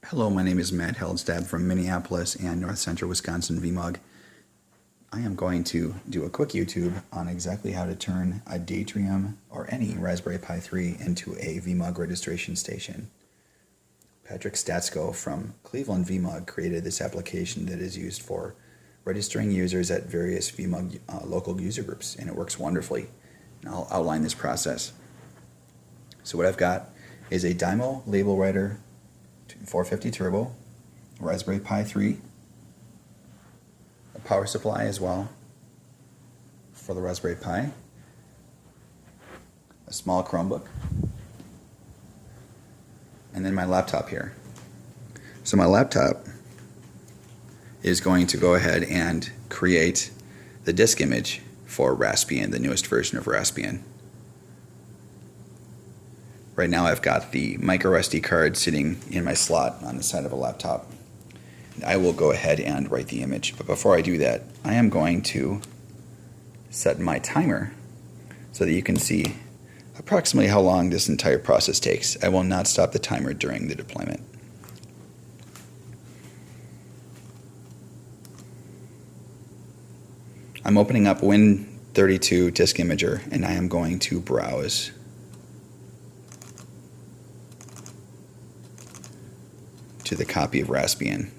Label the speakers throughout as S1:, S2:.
S1: Hello, my name is Matt Heldstab from Minneapolis and North Central Wisconsin VMUG. I am going to do a quick YouTube on exactly how to turn a Datrium or any Raspberry Pi 3 into a VMUG registration station. Patrick Stasko from Cleveland VMUG created this application that is used for registering users at various VMUG local user groups, and it works wonderfully. And I'll outline this process. So what I've got is a Dymo label writer 450 Turbo, Raspberry Pi 3, a power supply as well for the Raspberry Pi, a small Chromebook, and then my laptop here. So my laptop is going to go ahead and create the disk image for Raspbian, the newest version of Raspbian. Right now I've got the micro SD card sitting in my slot on the side of a laptop. I will go ahead and write the image, but before I do that, I am going to set my timer so that you can see approximately how long this entire process takes. I will not stop the timer during the deployment. I'm opening up Win32 Disk Imager, and I am going to browse to the copy of Raspbian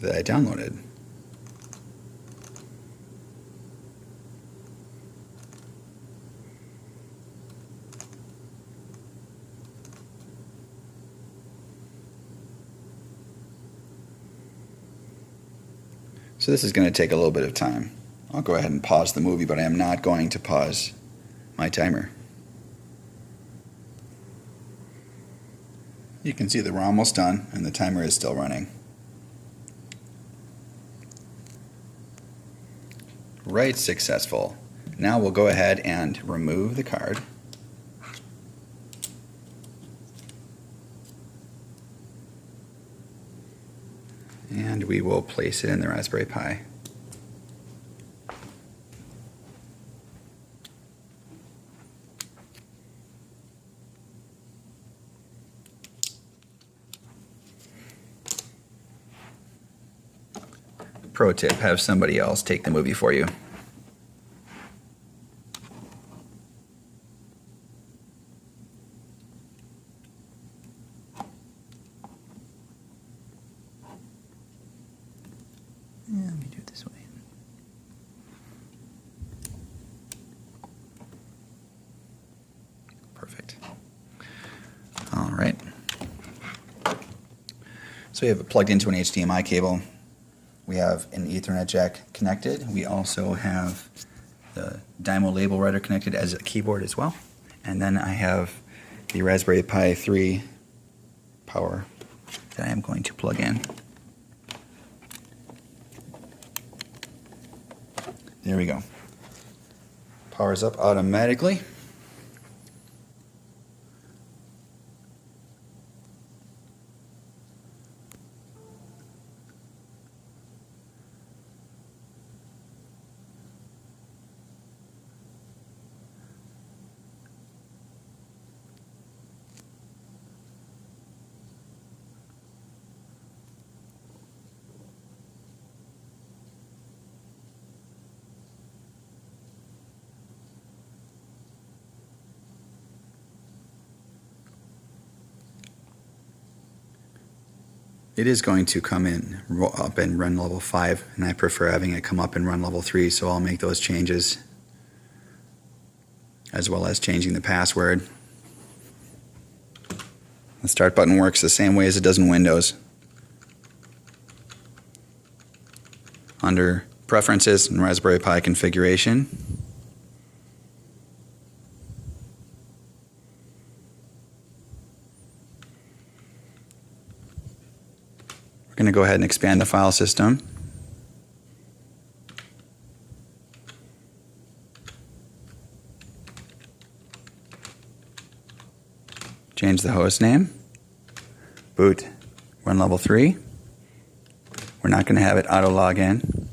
S1: that I downloaded. So this is going to take a little bit of time. I'll go ahead and pause the movie, but I am not going to pause my timer. You can see that we're almost done and the timer is still running. Write successful. Now we'll go ahead and remove the card. And we will place it in the Raspberry Pi. Pro tip, have somebody else take the movie for you. Yeah, let me do it this way. Perfect. All right. So we have it plugged into an HDMI cable. We have an Ethernet jack connected. We also have the Dymo label writer connected as a keyboard as well. And then I have the Raspberry Pi 3 power that I am going to plug in. There we go. Powers up automatically. It is going to come in up and run level 5, and I prefer having it come up and run level 3, so I'll make those changes as well as changing the password. The start button works the same way as it does in Windows. Under Preferences and Raspberry Pi Configuration, we're going to go ahead and expand the file system. Change the host name. Boot. Run level 3. We're not going to have it auto log in.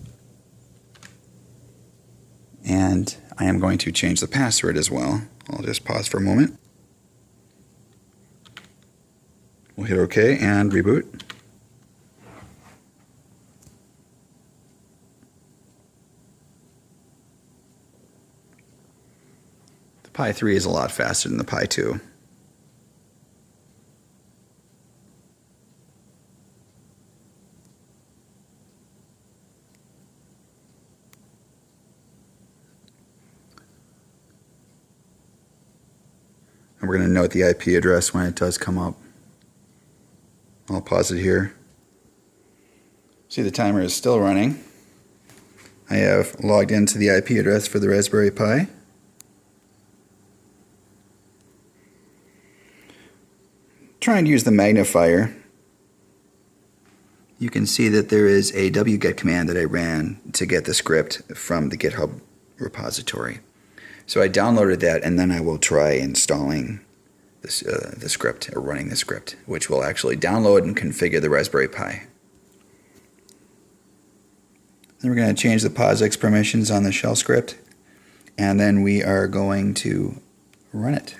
S1: And I am going to change the password as well. I'll just pause for a moment. We'll hit OK and reboot. Pi 3 is a lot faster than the Pi 2. And we're going to note the IP address when it does come up. I'll pause it here. See, the timer is still running. I have logged into the IP address for the Raspberry Pi. Trying to use the magnifier. You can see that there is a wget command that I ran to get the script from the GitHub repository. So I downloaded that, and then I will try installing this, the script, or running the script, which will actually download and configure the Raspberry Pi. Then we're going to change the POSIX permissions on the shell script, and then we are going to run it.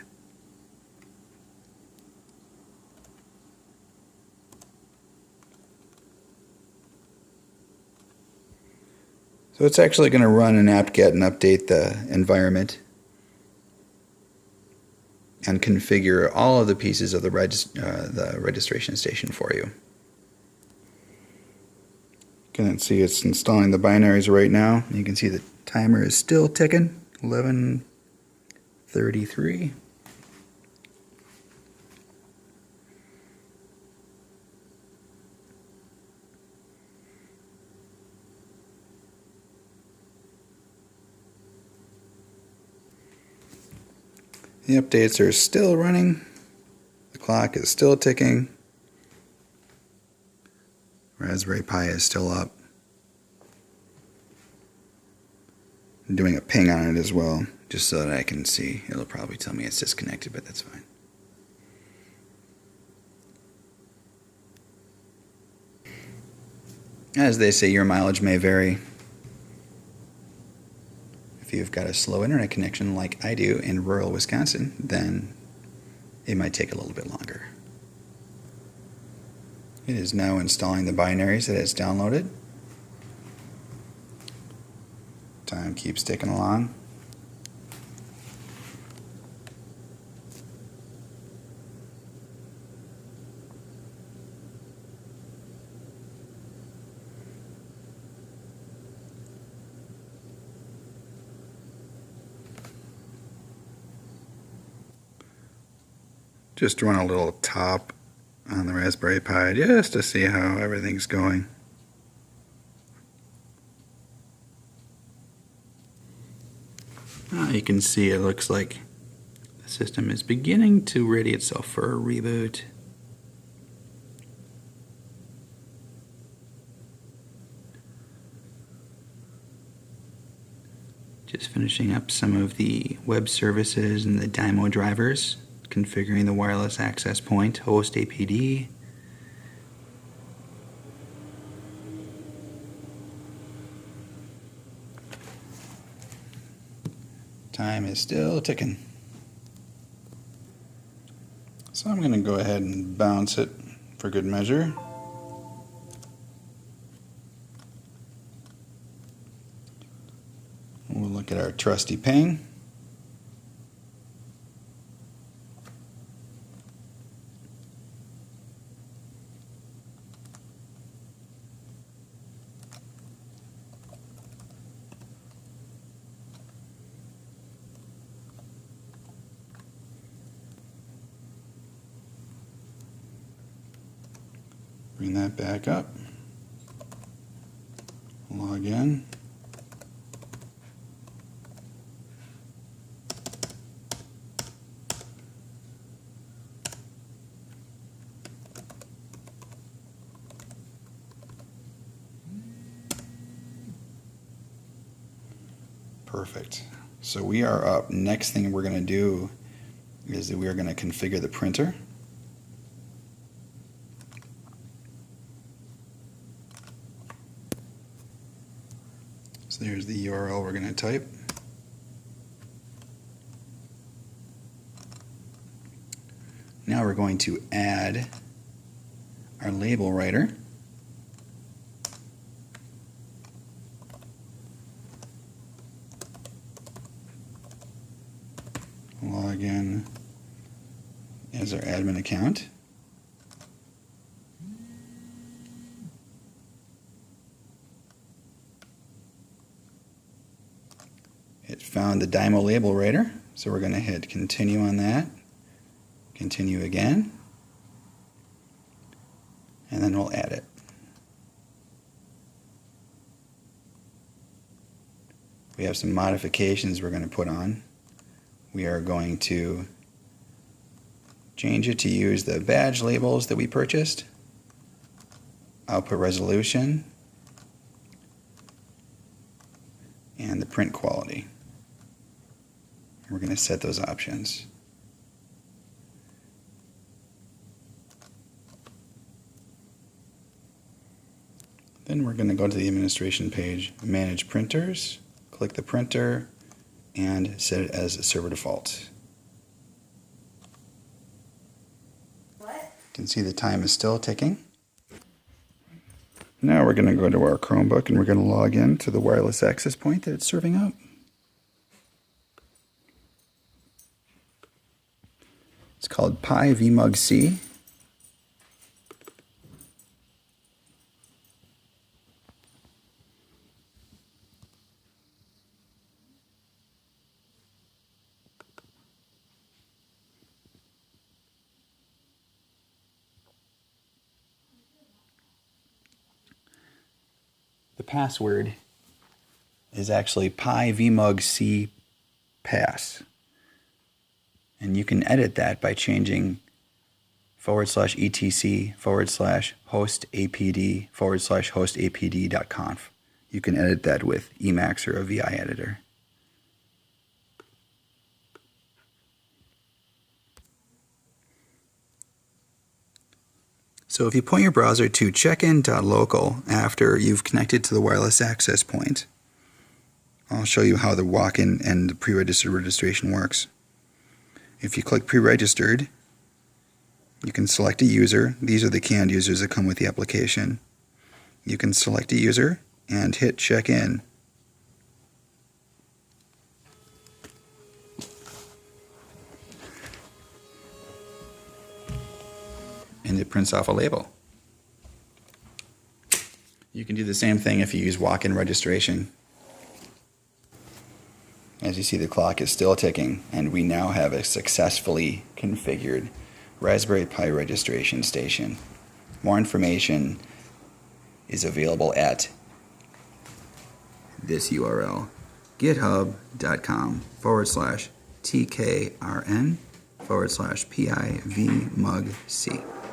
S1: So it's actually going to run an apt-get and update the environment and configure all of the pieces of the registration station for you. You can see it's installing the binaries right now. You can see the timer is still ticking, 11:33. The updates are still running. The clock is still ticking. Raspberry Pi is still up. I'm doing a ping on it as well, just so that I can see. It'll probably tell me it's disconnected, but that's fine. As they say, your mileage may vary. If you've got a slow internet connection like I do in rural Wisconsin, then it might take a little bit longer. It is now installing the binaries that it's downloaded. Time keeps ticking along. Just run a little top on the Raspberry Pi just to see how everything's going. You can see it looks like the system is beginning to ready itself for a reboot. Just finishing up some of the web services and the Dymo drivers. Configuring the wireless access point, host APD. Time is still ticking. So I'm going to go ahead and bounce it for good measure. We'll look at our trusty ping. Bring that back up. Log in. Perfect. So we are up. Next thing we're going to do is that we are going to configure the printer. So there's the URL we're going to type. Now we're going to add our label writer. as our admin account. It found the Dymo label writer, so we're going to hit continue on that, continue again, and then we'll add it. We have some modifications we're going to put on. We are going to change it to use the badge labels that we purchased, output resolution, and the print quality. We're going to set those options. Then we're going to go to the administration page, manage printers, click the printer, and set it as server default. You can see the time is still ticking. Now we're going to go to our Chromebook and we're going to log in to the wireless access point that it's serving up. It's called Pi VMUG C. The password is actually Pi VMUG C pass. And you can edit that by changing /etc/hostapd/hostapd.conf. You can edit that with Emacs or a VI editor. So if you point your browser to checkin.local after you've connected to the wireless access point, I'll show you how the walk-in and the pre-registered registration works. If you click pre-registered, you can select a user. These are the canned users that come with the application. You can select a user and hit check-in. And it prints off a label. You can do the same thing if you use walk-in registration. As you see, the clock is still ticking, and we now have a successfully configured Raspberry Pi registration station. More information is available at this URL, github.com/tkrn/PIVMUGC.